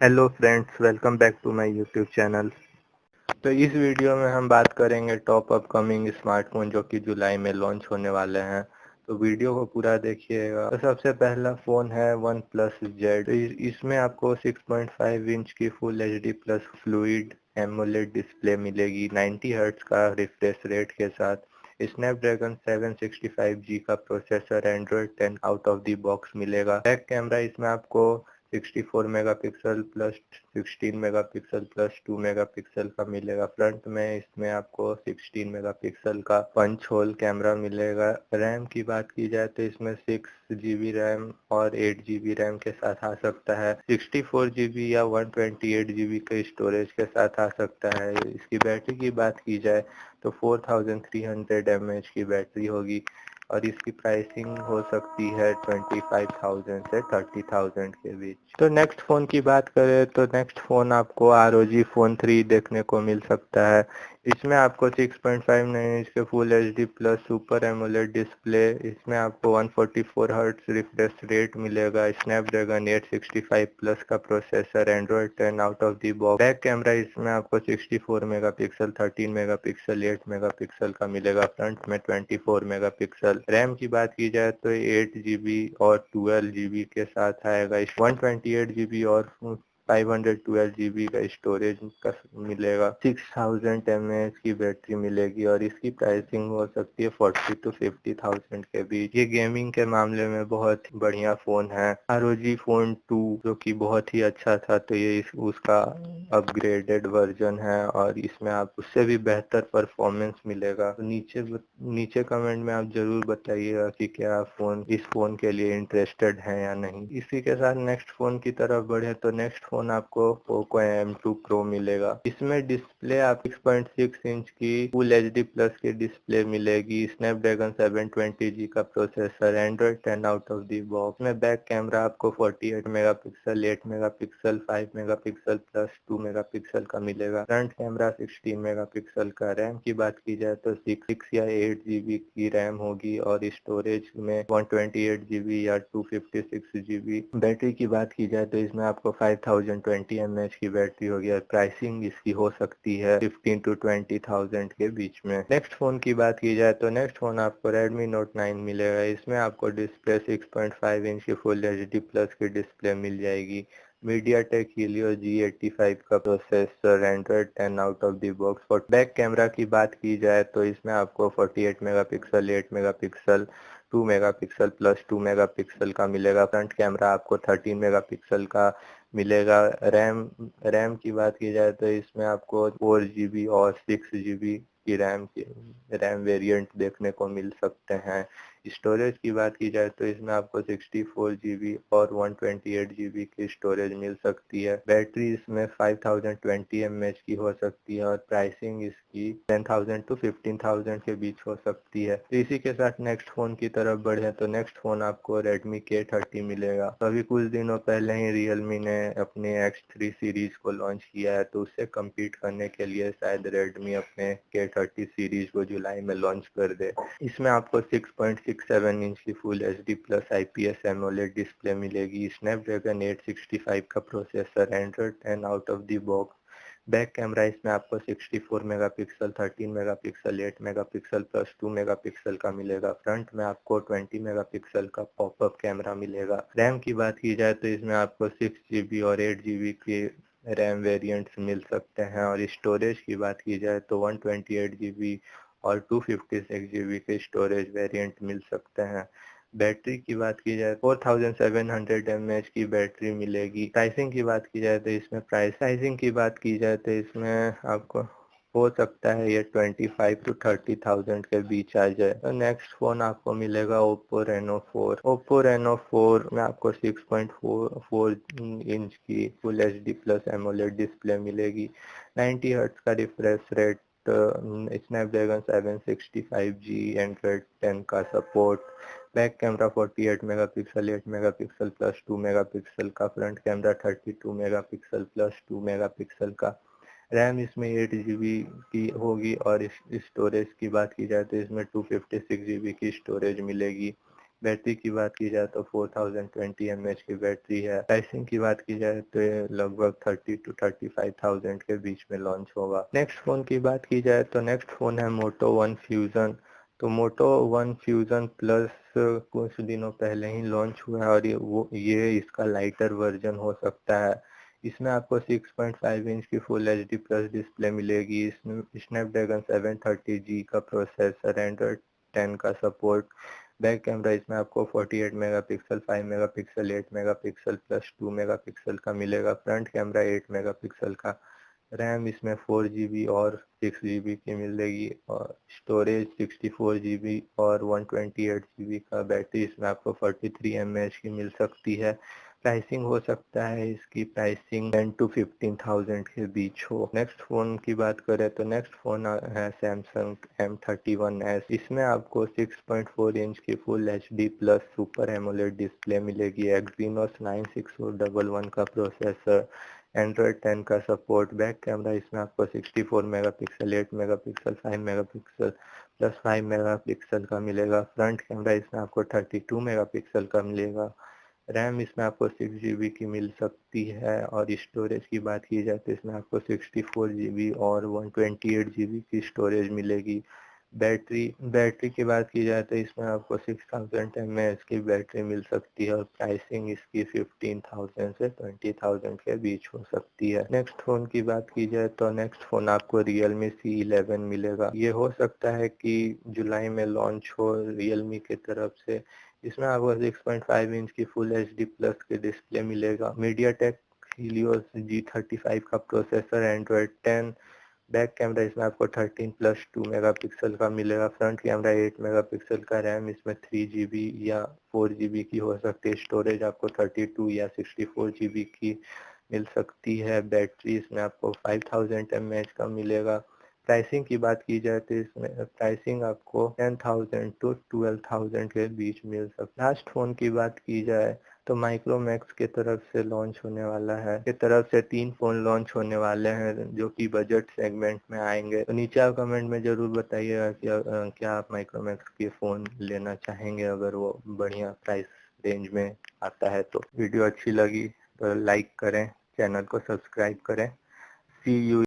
Hello friends, welcome back to my YouTube channel. तो इस video में हम बात करेंगे टॉप अपकमिंग स्मार्टफोन जो कि जुलाई में लॉन्च होने वाले हैं। तो वीडियो को पूरा देखिएगा। तो सबसे पहला फ़ोन है वन प्लस जेड। तो इसमें आपको 6.5 इंच की full HD plus fluid AMOLED display मिलेगी 90 हर्ट्ज का रिफ्रेश रेट के साथ। स्नैपड्रैगन 765G का processor, Android 10 out of the box मिलेगा। बैक कैमरा इसमें आपको 64 megapixel plus 16 megapixel plus 2 megapixel का मिलेगा। फ्रंट में इसमें आपको 16 मेगापिक्सल का पंच होल कैमरा मिलेगा। रैम की बात की जाए तो इसमें 6 GB रैम और 8 GB रैम के साथ आ सकता है। 64 GB या 128 GB के स्टोरेज के साथ आ सकता है। इसकी बैटरी की बात की जाए तो 4300 mAh की बैटरी होगी और इसकी प्राइसिंग हो सकती है 25,000 से 30,000 के बीच। तो नेक्स्ट फ़ोन की बात करें तो नेक्स्ट फ़ोन आपको ROG फ़ोन 3 देखने को मिल सकता है। इसमें आपको 6.59 इंच के full HD plus super AMOLED display, इसमें आपको 144 हर्ट्ज रिफ्रेश रेट मिलेगा। स्नैपड्रैगन 865 प्लस का processor, Android 10 out of the box. Back camera इसमें आपको 64 मेगापिक्सल, 13 मेगापिक्सल, 8 मेगापिक्सल का मिलेगा। फ्रंट में 24 मेगापिक्सल। रैम की बात की जाए तो 8 GB और 12 GB के साथ आएगा। 128 GB और 512 GB का स्टोरेज का मिलेगा। 6000 mAh की बैटरी मिलेगी और इसकी प्राइसिंग हो सकती है 40 to 50,000 के बीच। ये गेमिंग के मामले में बहुत बढ़िया फोन है। ROG फोन 2 जो कि बहुत ही अच्छा था, तो ये उसका अपग्रेडेड वर्जन है और इसमें आप उससे भी बेहतर परफॉर्मेंस मिलेगा। तो नीचे कमेंट में आप जरूर बताइएगा कि क्या फोन इस फोन के लिए इंटरेस्टेड है या नहीं। इसी के साथ नेक्स्ट फोन की तरफ बढ़े तो नेक्स्ट फोन आपको पोको M2 Pro मिलेगा। इसमें डिस्प्ले आप 6.6 इंच की फुल एचडी प्लस की डिस्प्ले मिलेगी। स्नैपड्रैगन 720G का processor, Android 10 out of the box में। बैक कैमरा आपको 48 megapixel, 8 megapixel, 5 megapixel plus 2 megapixel का मिलेगा। फ्रंट कैमरा 16 मेगापिक्सल का। रैम की बात की जाए तो 6 या 8 GB की रैम होगी और स्टोरेज में 128 GB या 256 GB। बैटरी की बात की जाए तो इसमें आपको 5020 mAh की बैटरी होगी और प्राइसिंग इसकी हो सकती है 15 to 20,000 के बीच में। नेक्स्ट फोन की बात की जाए तो नेक्स्ट फोन आपको Redmi Note 9 मिलेगा। इसमें आपको डिस्प्ले 6.5 इंच की फुल एचडी प्लस की डिस्प्ले मिल जाएगी। मीडियाटेक हीलियो G85 का processor, Android 10 out of the box. और बैक कैमरा की बात की जाए तो इसमें आपको 48 megapixel, 8 megapixel, 2 megapixel plus 2 megapixel का मिलेगा। फ्रंट कैमरा आपको 13 मेगापिक्सल का मिलेगा। रैम की बात की जाए तो इसमें आपको 4 GB और 6 GB की रैम वेरिएंट देखने को मिल सकते हैं। स्टोरेज की बात की जाए तो इसमें आपको 64 GB और 128 GB की स्टोरेज मिल सकती है। बैटरी इसमें 5020 mAh की हो सकती है और प्राइसिंग इसकी 10,000 to 15,000 के बीच हो सकती है। तो इसी के साथ नेक्स्ट फोन की तरफ बढ़े तो नेक्स्ट फोन आपको Redmi K30 मिलेगा। तो अभी कुछ दिनों पहले ही Realme ने अपने X3 सीरीज को लॉन्च किया है, तो उससे कम्पीट करने के लिए शायद Redmi अपने K30 सीरीज को जुलाई में लॉन्च कर दे। इसमें आपको 6.67 इंच की full HD plus IPS AMOLED display मिलेगी। स्नैपड्रैगन 865 का processor, Android 10 out of the box. Back camera इसमें आपको 64 megapixel, 13 megapixel, 8 megapixel plus 2 megapixel का मिलेगा। फ्रंट में आपको 20 मेगापिक्सल का पॉपअप कैमरा मिलेगा। रैम की बात की जाए तो इसमें आपको 6 GB और 8 GB की रैम वेरिएंट्स मिल सकते हैं और स्टोरेज की बात की जाए तो 128 GB और 256 GB के स्टोरेज वेरिएंट मिल सकते हैं। बैटरी की बात की जाए 4700 mAh की बैटरी मिलेगी। प्राइसिंग की बात की जाए तो इसमें प्राइसिंग की बात की जाए तो इसमें आपको हो सकता है ये 25 to 30,000 के बीच आ जाए। तो नेक्स्ट फोन आपको मिलेगा Oppo Reno 4। Oppo Reno 4 में आपको 6.4 इंच की full HD plus AMOLED display मिलेगी। 90 हर्ट्ज का refresh rate, Snapdragon 765G, Android 10 का support. Back camera 48 megapixel, 8 megapixel plus 2 megapixel का। Front camera 32 megapixel plus 2 megapixel का। रैम इसमें 8 GB की होगी और इस स्टोरेज की बात की जाए तो इसमें 256 GB की स्टोरेज मिलेगी। बैटरी की बात की जाए तो 4020 mAh की बैटरी है। प्राइसिंग की बात की जाए तो ये लगभग 30 to 35,000 के बीच में लॉन्च होगा। नेक्स्ट फोन की बात की जाए तो नेक्स्ट फोन है मोटो वन फ्यूजन। तो मोटो वन फ्यूजन प्लस कुछ दिनों पहले ही लॉन्च हुआ है और ये इसका लाइटर वर्जन हो सकता है। इसमें आपको 6.5 इंच की फुल एचडी प्लस डिस्प्ले मिलेगी। इसमें स्नैपड्रैगन 730G का प्रोसेसर, एंड्रॉइड 10 का सपोर्ट। बैक कैमरा इसमें आपको 48 megapixel, 5 megapixel, 8 megapixel plus 2 megapixel का मिलेगा। फ्रंट कैमरा 8 मेगापिक्सल का। रैम इसमें 4 GB और 6 GB की मिलेगी और स्टोरेज 64 GB और 128 GB का। बैटरी इसमें आपको 43 mAh की मिल सकती है। प्राइसिंग हो सकता है इसकी प्राइसिंग 10 to 15,000 के बीच हो। नेक्स्ट फोन की बात करें तो नेक्स्ट फोन है सैमसंग M31s। इसमें आपको 6.4 इंच की full HD plus super AMOLED display मिलेगी। एक्सिनोस 96011 का प्रोसेसर, एंड्रॉइड 10 का सपोर्ट। बैक कैमरा इसमें आपको 64 megapixel, 8 megapixel, 5 megapixel plus 5 megapixel का मिलेगा। फ्रंट कैमरा इसमें आपको 32 मेगापिक्सल का मिलेगा। रैम इसमें आपको 6 GB की मिल सकती है और स्टोरेज की बात की जाए तो इसमें आपको 64 GB और 128 GB की स्टोरेज मिलेगी। बैटरी की बात की जाए तो इसमें आपको 6000 mAh की बैटरी मिल सकती है और प्राइसिंग इसकी 15,000 से 20,000 के बीच हो सकती है। नेक्स्ट फोन की बात की जाए तो नेक्स्ट फोन आपको Realme C11 मिलेगा। ये हो सकता है कि जुलाई में लॉन्च हो Realme की तरफ से। इसमें आपको 6.5 इंच की फुल एचडी प्लस की डिस्प्ले मिलेगा। मीडियाटेक हीलियोस G35 का प्रोसेसर, एंड्रॉइड 10। बैक कैमरा इसमें आपको 13 प्लस 2 मेगापिक्सल का मिलेगा। फ्रंट कैमरा 8 मेगापिक्सल का। रैम इसमें 3 GB या 4 GB की हो सकती है। स्टोरेज आपको 32 या 64 GB की मिल सकती है। बैटरी इसमें आपको 5000 mAh का मिलेगा। प्राइसिंग की बात की जाए तो इसमें प्राइसिंग आपको 10,000 to 12,000 के बीच मिल सकती है। लास्ट फोन की बात की जाए तो माइक्रोमैक्स के तरफ से लॉन्च होने वाला है। के तरफ से 3 फोन लॉन्च होने वाले हैं जो कि बजट सेगमेंट में आएंगे। तो नीचे आप कमेंट में जरूर बताइएगा कि क्या आप माइक्रोमैक्स के फोन लेना चाहेंगे अगर वो बढ़िया प्राइस रेंज में आता है। तो वीडियो अच्छी लगी तो लाइक करें, चैनल को सब्सक्राइब करें। सी यू